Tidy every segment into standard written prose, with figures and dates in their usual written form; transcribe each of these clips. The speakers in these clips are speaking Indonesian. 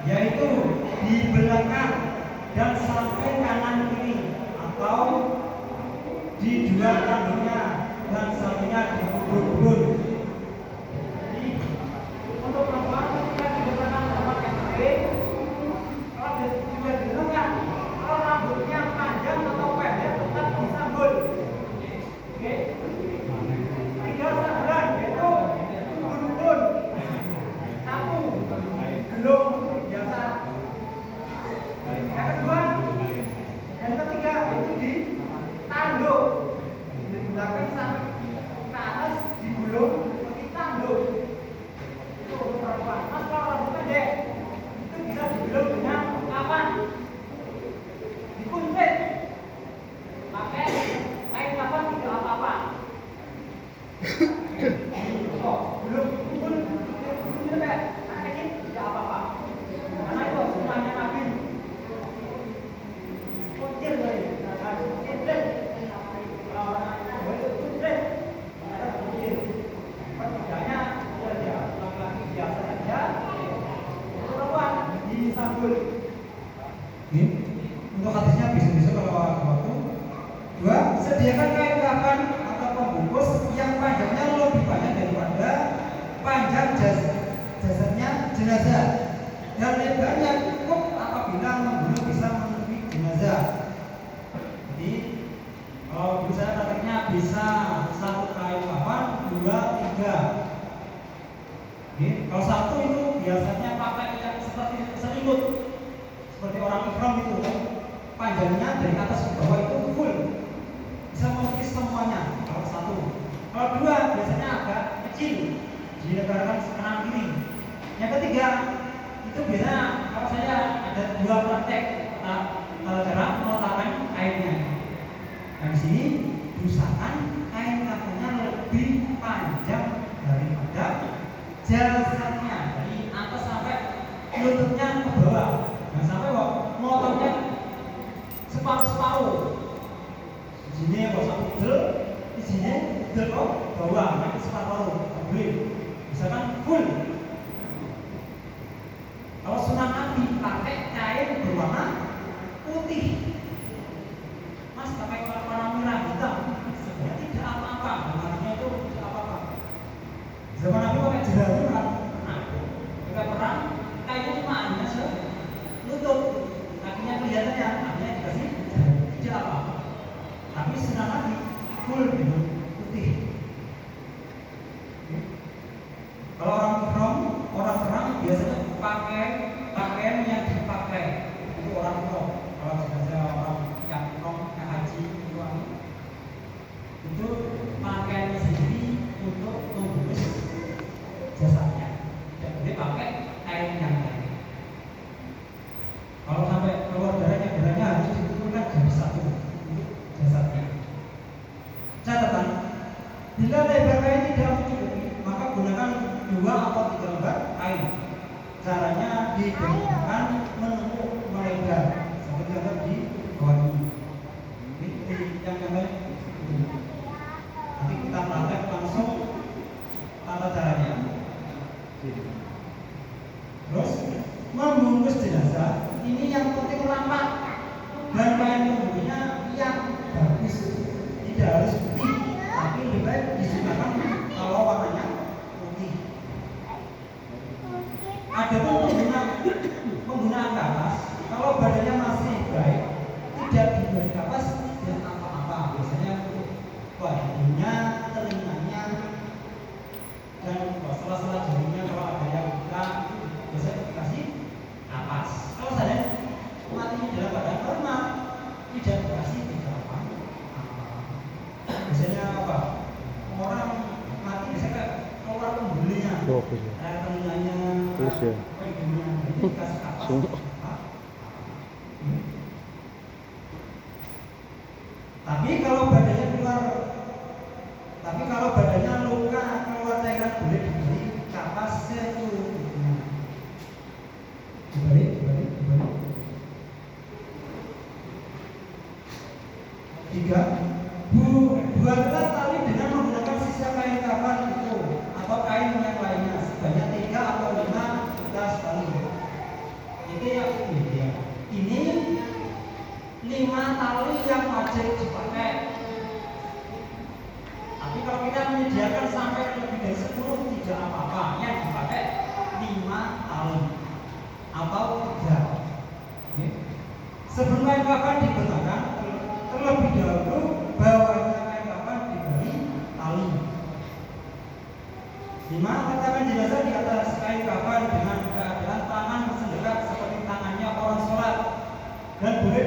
yaitu di belakang dan sampai kanan kiri, atau di dua tangannya dan satunya di ubun-ubun. Jadi untuk perempuan ketika di belakang tempat yang kering, kalau juga di belakang, kalau rambutnya panjang atau pendek tetap disambut. Oke. Tiga sabulan yaitu ubun-ubun, sapu, gelung biasa. Yang kedua dan ketiga itu di tanduk, digunakan sampai ke atas digulung seperti tanduk. Itu untuk perempuan. Mas kalau rambut pendek itu bisa digulung dengan kapan? Dikuntit pakai kain kapan, tidak apa-apa. Oh, belum kumpul pendek, ini tidak apa-apa. Karena itu semuanya Nabi. Kuncir lagi, kuncir. Perbedaannya saja, laki-laki biasa saja, perempuan disambut. Ini untuk hadisnya bisa kalau waktu. Dua, sediakan kain kafan atau pembungkus yang panjangnya lebih banyak daripada panjang jasadnya jenazah dan lebarnya cukup apabila membunuh bisa menutupi jenazah. Jadi kalau bisa katanya bisa satu kain kafan, dua, tiga. Kalau satu itu biasanya pakai yang seperti selimut, seperti orang ihram itu kan, panjangnya dari atas ke bawah itu full, bisa menutupi semuanya. Kalau satu, kalau dua biasanya agak kecil, dilebarkan kanan kiri. Yang ketiga itu biasanya kalau saya ada dua praktek cara meletakkan kainnya. Dan di sini usahakan kain kafannya lebih panjang daripada jasadnya, dari atas sampai lututnya ke bawah. Jangan sampai kok motongnya separuh-separuh. Di sini kok sampai bedel, di sini bedel kok bawah, nanti separuh. Boleh, misalkan full. Kalau sunnah Nabi pakai kain berwarna putih. Mas pakai warna merah hitam, sebenarnya tidak apa-apa. Artinya itu tidak apa-apa. Zaman Nabi pakai jerami kan? Ketika perang, kainnya cuma hanya selutut, kakinya kelihatannya, artinya dikasih tidak apa-apa. Tapi sunnah Nabi full dengan putih. Kalau orang perang biasanya pakai pakaian yang dipakai itu orang ihram. Kalau jenazah orang yang ihram, yang haji itu pakaiannya sendiri untuk membungkus jasadnya. Tidak boleh pakai kain yang lain. Kalau sampai keluar darahnya harus dikumpulkan jadi satu untuk jasadnya. Catatan, bila lebar kain tidak mencukupi, maka gunakan 2 atau 3 lembar kain. Caranya digunakan menumpuk melebar seperti yang di bawah ini. Ini yang lain. Nanti kita praktek langsung tata caranya. Terus membungkus jenazah ini yang penting rapat dan kain pembungkusnya yang bagus. Tidak harus putih, tapi lebih baik digunakan kalau warnanya putih. Ada pun penggunaan kapas, kalau badannya masih baik, tidak diberi kapas dan apa-apa. Biasanya untuk badannya, telinganya, dan sela-sela jarinya kalau ada yang buka, biasanya dikasih kapas. Kalau saya matinya dalam badan normal, tidak dikasih apa-apa. Biasanya apa? Orang mati biasanya keluar pembuluhnya, telinganya, hidungnya, ini dikasih kapas. Tapi kalau badannya luka keluar cairan, boleh diberi kapas secukupnya. Dibalik. 3. Buatlah tali dengan menggunakan sisa kain kafan itu atau kain yang lainnya sebanyak 3 atau 5 bekas tali. tali yang wajib dipakai. Tapi kalau kita menyediakan sampai lebih dari 10 tidak apa-apa, yang dipakai 5 tali atau 3. Oke. Sebelum kain kafan digunakan, terlebih dahulu bawahnya kain kafan diberi tali. 5. Letakkan jenazah di atas kain kafan dengan keadaan tangan bersendera seperti tangannya orang sholat, dan boleh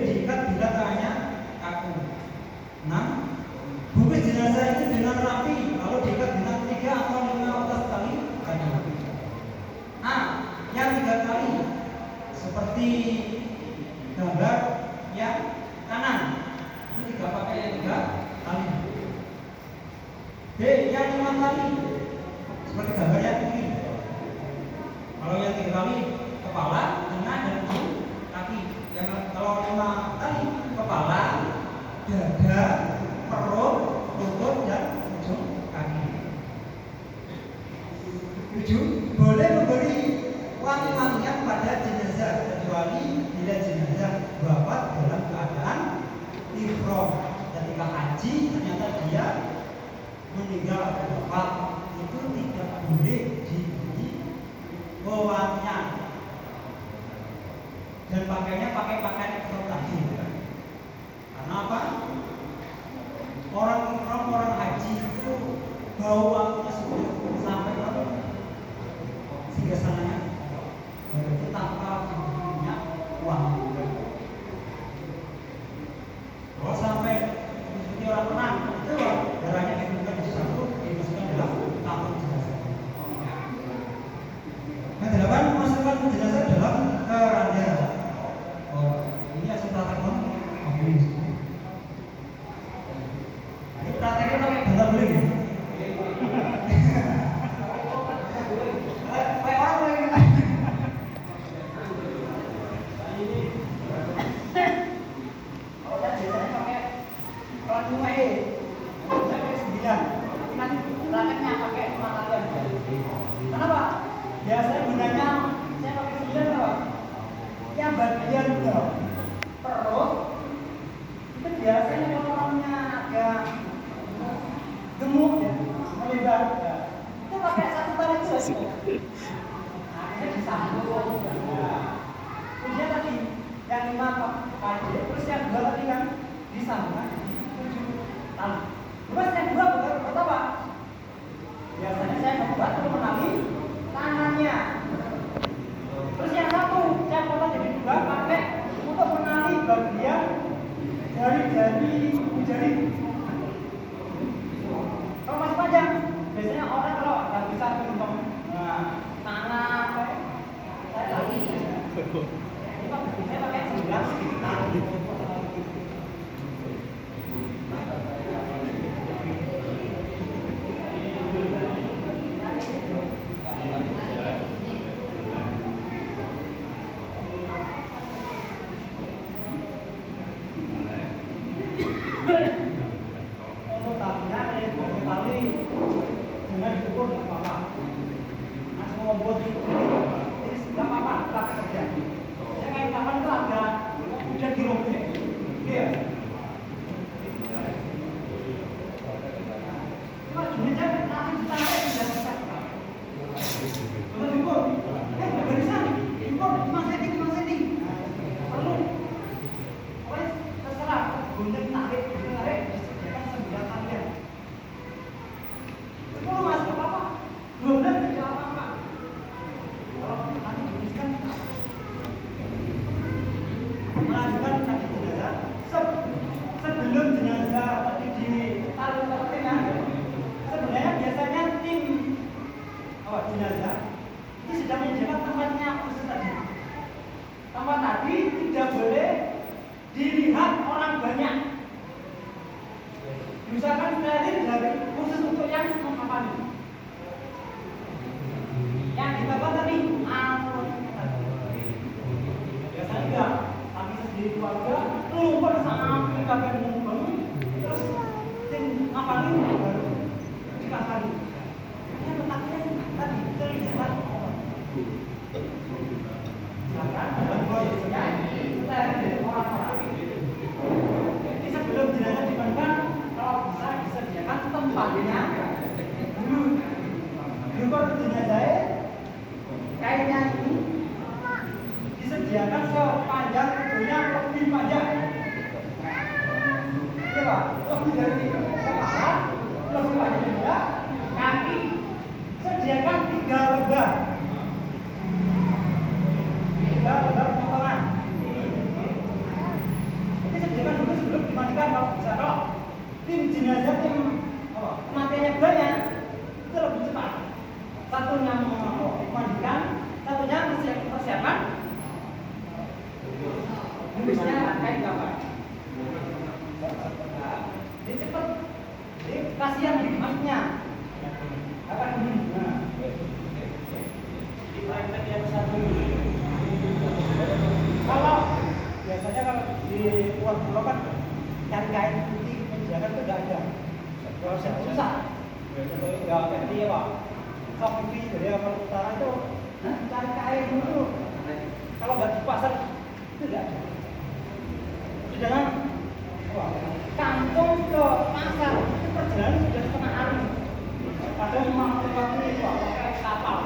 diikat bila tangannya kaku. 6. Bungkus jenazah itu dengan rapi, lalu diikat dengan 3 atau 5 atas tali tadi. A. Yang 3 tali seperti gambar yang kanan itu tidak pakai yang 3 tali. B. Yang 5 tali seperti gambar yang kiri. Kalau yang 3 tali kepala, tengah, dan ujung kaki. Yang kalau 5 tali kepala, dada, perut, lutut, dan ujung kaki. 7. Boleh memberi wangi-wangian pada jenazah kecuali bila jenazah wafat dalam keadaan ihram. Ketika haji ternyata dia meninggal wafat, itu tidak boleh diberi wewangian dan pakainya pakai pakaian ihram tadi. Karena apa? Orang ihram, orang haji itu bau wanginya sudah sampai ke sehingga sananya itu tanpa punya uang. Kalau sampai seperti orang perang itu darahnya dimasukkan di satu, dimasukkan dalam kantong jenazah. Yang 8, masukkan jenazah dalam keranda. Oh, ini hasil praktek ini prakteknya pakai bentar beli ya? Biasanya gunanya saya pakai 9 apa? Yang bagian perut itu biasanya kalau orangnya agak gemuk ya, melebar ya, itu pakai 1 tali itu aja. Akhirnya disambung. Kemudian tadi yang 5 pakai, terus yang 2 tadi kan disambung 7 tali. Terus yang 2 buat apa? Biasanya saya membuat untuk menali tangannya. Terus yang 1 saya potong jadi 2 pakai untuk menali bagian jari-jari jari. Kalau masih panjang, biasanya orang kalau nggak bisa potong tangan, saya lagi. Saya pakai 9 tali. tempatnya dulu jenazah kainnya ini disediakan sepanjang tubuhnya lebih panjang. Iya Pak, lebih dari kepala, lebih panjang juga kaki. Sediakan 3 lembar. 3 lembar potongan. Ini sediakan dulu sebelum dimandikan kalau bisa. Kalau tim jenazah tim kematiannya banyak, itu lebih cepat. Satunya memandikan, satunya persiapan. Habisnya kain gambar. Jadi cepat. Jadi kasihan maksudnya. Akan begini. Di praktek yang satu ini. Kalau biasanya kalau di luar pulau kan cari kain putih menjaga itu tidak ada. Kalau susah. Enggak ngerti ya Pak. Kopi dari Amerika Utara itu cari kain itu. Kalau nggak di pasar itu tidak ada. Sedangkan kampung ke pasar itu perjalanan sudah setengah hari. Padahal memang tempatnya itu pakai kapal.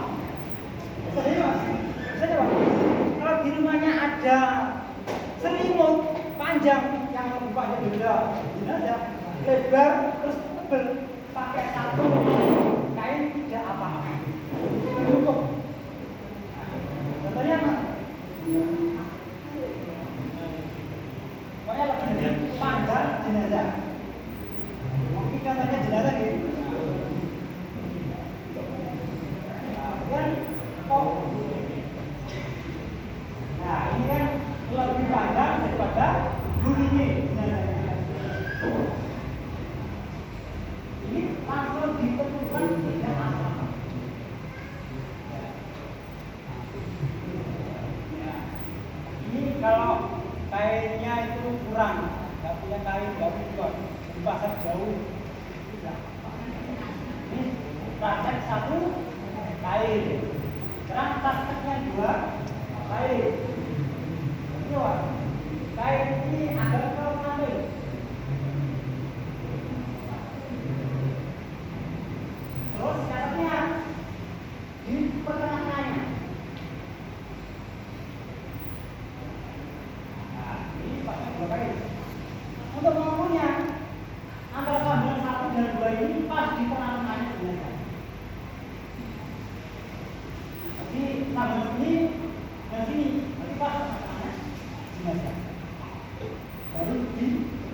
Saya kalau di rumahnya ada selimut panjang yang lebih panjang daripada jenazah, lebar terus tebal, pakai satu kain tidak apa-apa. Cukup. Contohnya apa? Pokoknya lebih panjang jenazah. Mungkin katanya jenazah gitu. Kan nah ini kan lebih panjang daripada bunyinya jenazahnya. Ini langsung ditentukan tidak apa-apa. Ini kalau kainnya itu kurang, nggak punya kain, nggak punya di pasar jauh, tidak. Ini praktek 1 kain, sekarang prakteknya 2 kain. Ini kain ini agak ke terus syaratnya di pertengahannya. Nah, ini pakai 2 kain. Untuk mengukurnya antara sambungan 1 dan 2 ini pas di pertengahannya jenazah. Jadi sambungan ini dan sini, berarti pas pertengahannya jenazah. Baru di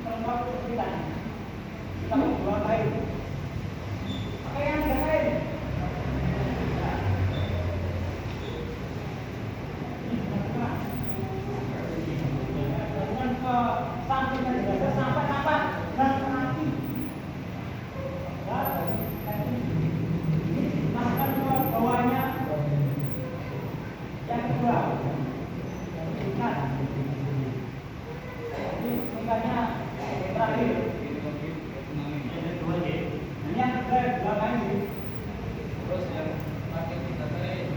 tempat sekitarnya kita mau 2 kain. Pakai yang 3 kain. Dengan ke sampingnya jenazah sampai kapan dan kaki. Ini masukkan ke bawahnya. Yang kedua, ingat. Ini singkatnya terakhir. Ini yang kedua 2 kain. Terus yang pakai 3 kain.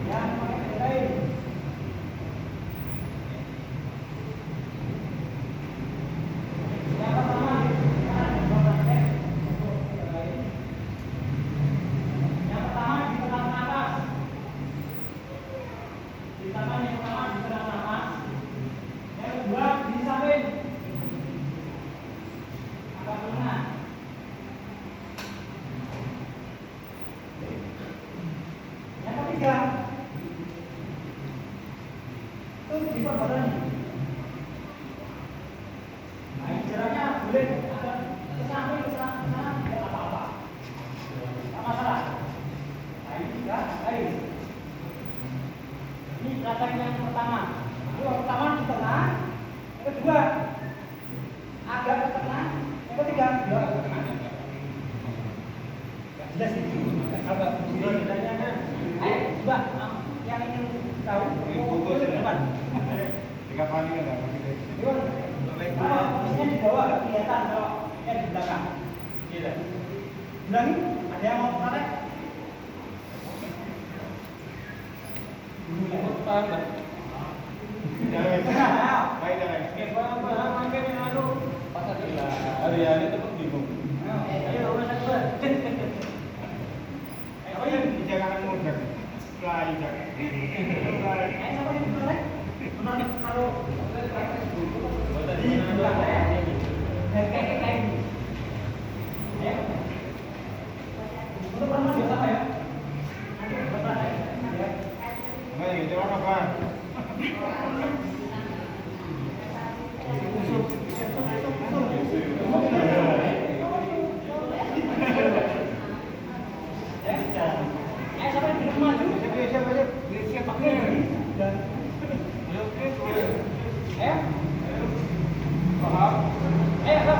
Yang pakai 3 kain. Yang pertama yang pertama di tengah nafas. Yang pertama di tengah nafas. Yang kedua di samping. Agak tengah. Yang ketiga itu di perbadan. Nah, jaraknya boleh agak ke samping ke sana tidak apa-apa. Tidak masalah. Nah, ini 3 kain. Ini praktek yang pertama. Yang pertama di tengah, yang kedua agak ke tengah, yang ketiga juga agak ke tengah. Gak jelas ini. Agak bedanya. Ayo, coba yang ingin tahu. Ke depan. 3 kali kan enggak pakai. Kalau posisinya di bawah agak kelihatan kalau yang di belakang. Iya. Ulangi, ada yang mau praktek? Paham enggak? Jangan. Baik jangan. Barang-barang makin anu. Hari-hari tetap bingung. Ayo, nomor 1. siapa yang dibalik? Kalau di belakang ya, kayak ini. Ya. Untuk perempuan biasa apa ya? Ya. Enggak, yang jawab apa? Siapa yang di rumah tuh? Siapa? Siapa ini? Dan paham? Kak,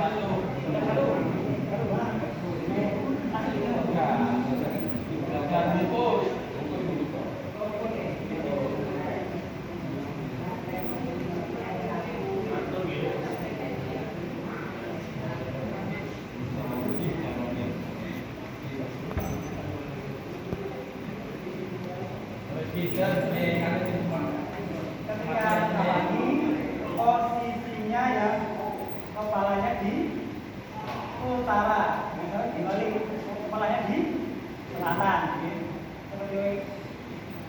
ayo. Ketika lagi posisinya ya kepalanya di utara, misalnya dibalik kepalanya di selatan, seperti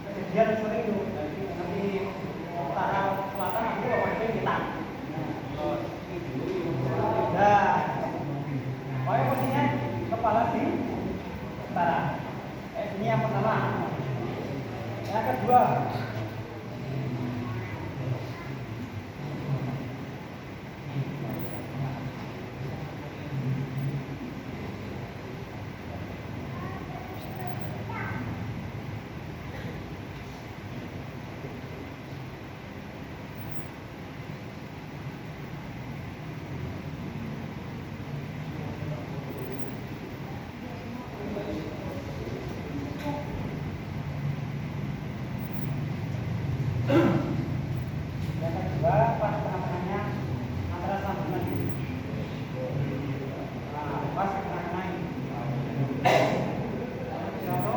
kejadian seperti itu. Nanti utara selatan nanti waktu kita. Nah, pokoknya posisinya kepala di utara. Ini yang pertama. Yang kedua, pas tengah-tengahnya antara sambungan ini. Nah, pas tengah-tengah ini. Satu.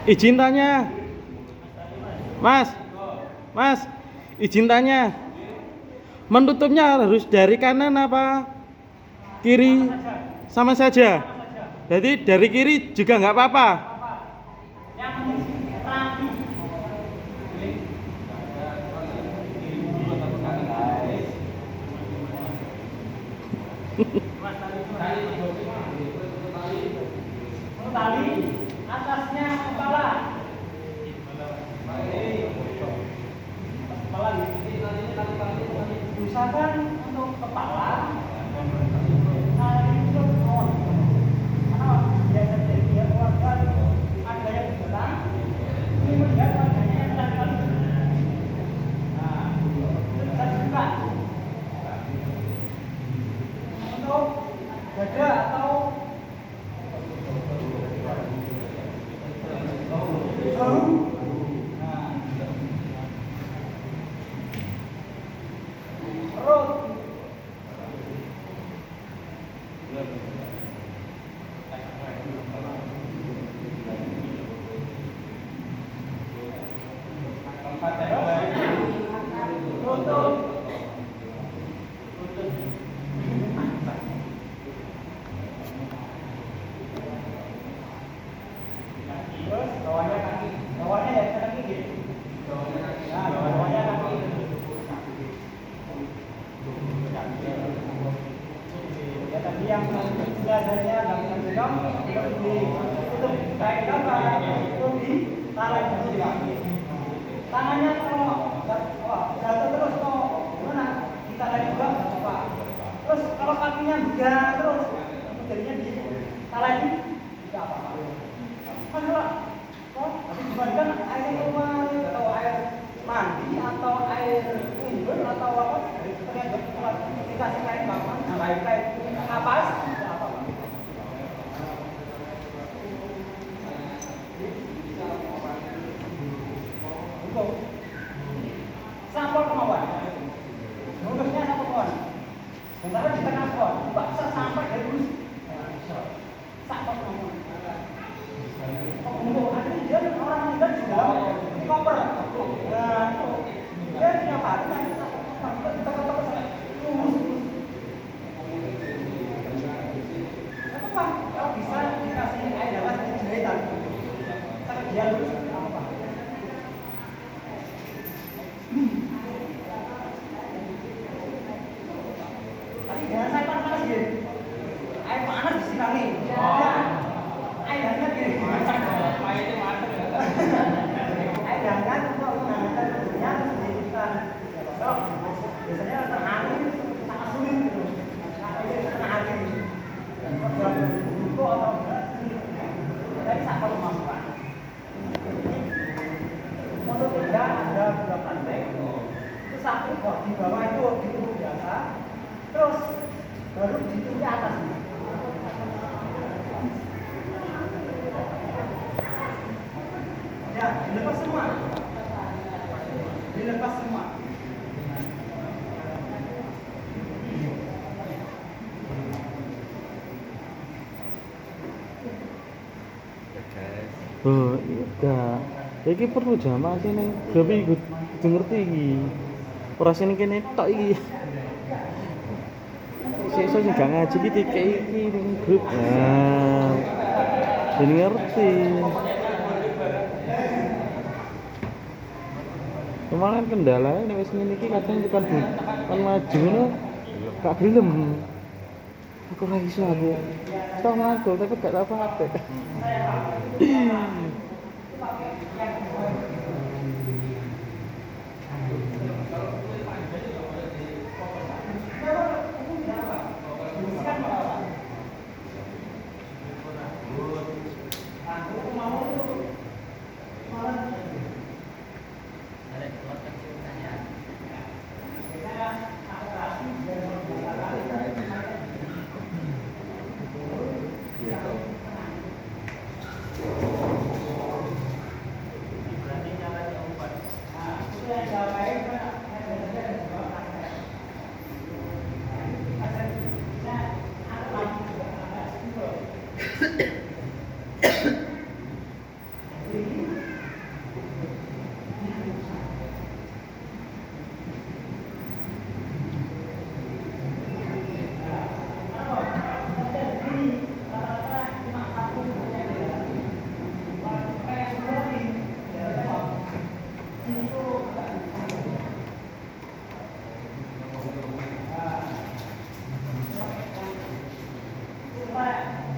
Izin tanya, Mas, izin tanya, menutupnya harus dari kanan apa kiri? Sama saja. Jadi dari kiri juga nggak apa-apa. Yang penting rapi. Tali atasnya kepala. Kepala usahakan untuk kepala. Tali untuk pohon. Karena biasa dia keluarga ada yang di belakang. Ini melihat wajahnya yang tadi. Nah, itu bisa dibuka. Untuk dada atau Nah, perut. Lutut. Terus bawahnya kaki, bawahnya ya kaki gitu. Nah, bawahnya kaki. Ya tadi yang biasanya lakukan genggam itu kayak apa? Itu di tarik di kaki. Tangannya kalau jatuh terus kok gimana? Ditarik juga nggak apa. Terus kalau kakinya enggak terus jadinya di tarik tidak apa-apa. Masalah, tapi dibandingkan air rumah atau air mandi atau air timbul atau apa, ternyata dikasih kain bapak, kain kapas, tidak apa-apa. Untuk sampel kemauan, nulisnya sampel kemauan. Sementara di tengah pohon, baksa sampai dari dulu, sampel kemauan. Untuk ada dia orang meninggal di dalam koper. Nah, dia tiap hari nanti apa? Kalau bisa dikasih air dalam jahitan, sampai dia lulus apa? Tapi jangan sampai panas gitu. Air panas disirami. Air hangat gini. Air hangat untuk menghangatkan tubuhnya terus dijadikan gosok. Biasanya terharu sangat sulit gitu. Tengah hari ini. Buku atau dari sampel kemampuan. Untuk tidak ada beberapa lantai. Itu satu kok di bawah itu ditutup biasa. Terus baru ditutup atas. Ya, dilepas semua. Dilepas semua. Oh, iya. Iki perlu jamaah sini. Tapi kudu ngerti iki. Ora sini kene tok iki. Sesuk sing gak ngaji iki kayak iki ning grup. Nah. Jadi ngerti. Kemarin kendala ini wis ngene iki kadang bukan maju ngono gak gelem. Aku ora iso aku. Tau ngagul tapi gak tau apa-apa.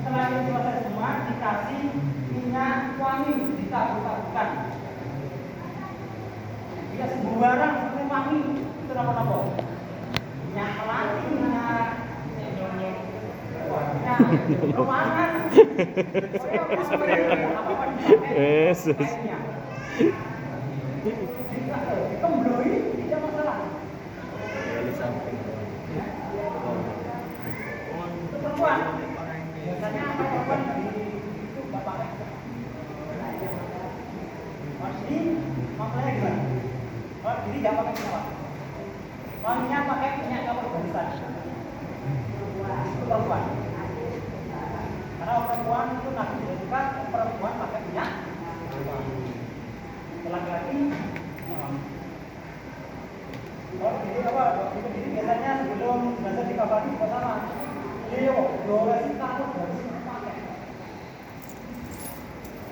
Setelah itu selesai semua, dikasih minyak wangi, ditabur-taburkan. Jika semua barang seperti wangi, itu apa-apa? Minyak pelangi, minyak ruangan. Yesus. Kembloi, tidak masalah. Perempuan, biasanya apa perempuan itu bapak. tidak pakai minyak. Wanginya pakai minyak kapur barisan. Itu perempuan. Karena perempuan itu nabi juga perempuan pakai minyak. Laki-laki. Oh, jadi apa? Jadi biasanya sebelum jenazah dikafani pertama, dia diolesi kapur barisan pakai.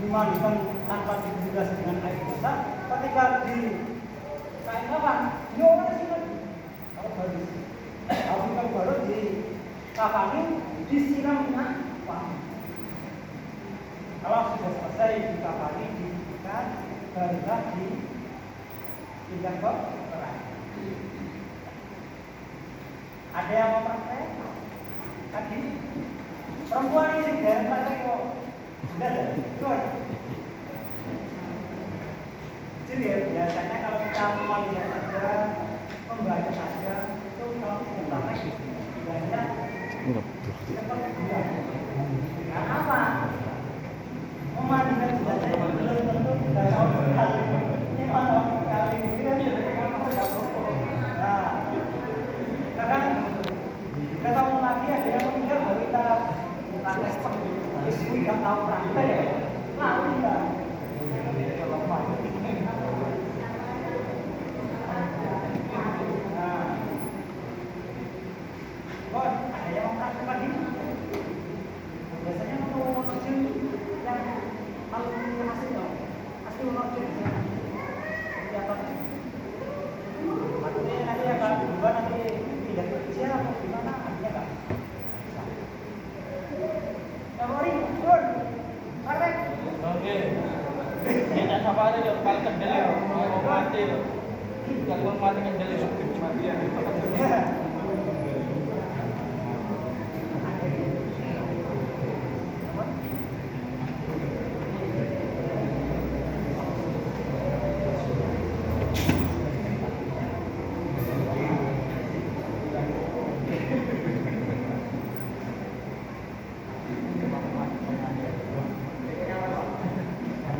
Dimandikan tanpa dibilas dengan air biasa. Ketika di kain kafan, diolesi lagi. Kalau baru di kafani disiram minyak wangi. Kalau sudah selesai di kafani dibuka, barulah dipindah ke perai. Ada yang mau pakai? Tadi perempuan ini dari pakai kok sudah ada. Jadi ya, biasanya kalau kita mau lihat saja, membaca saja, itu kalau tidak pakai biasanya cepat bulan. Karena apa? Memandikan jenazah yang belum tentu tidak tahu sekali. Ini tahu sekali ini kan apa tidak perlu. Nah, kadang kita tahu lagi ada yang meninggal baru kita pakai isu yang tahu praktek ya. Lalu kita ada yang praktek lagi. Biasanya untuk kecil yang paling asli dong, asli orang kecil seperti apa? Maksudnya nanti akan berubah nanti pindah ke kecil atau gimana? Artinya kan? Memori, good, perfect. Oke. Kita safari yo paling kendel yo, mau mati yo. Kalau mau mati kendel yo.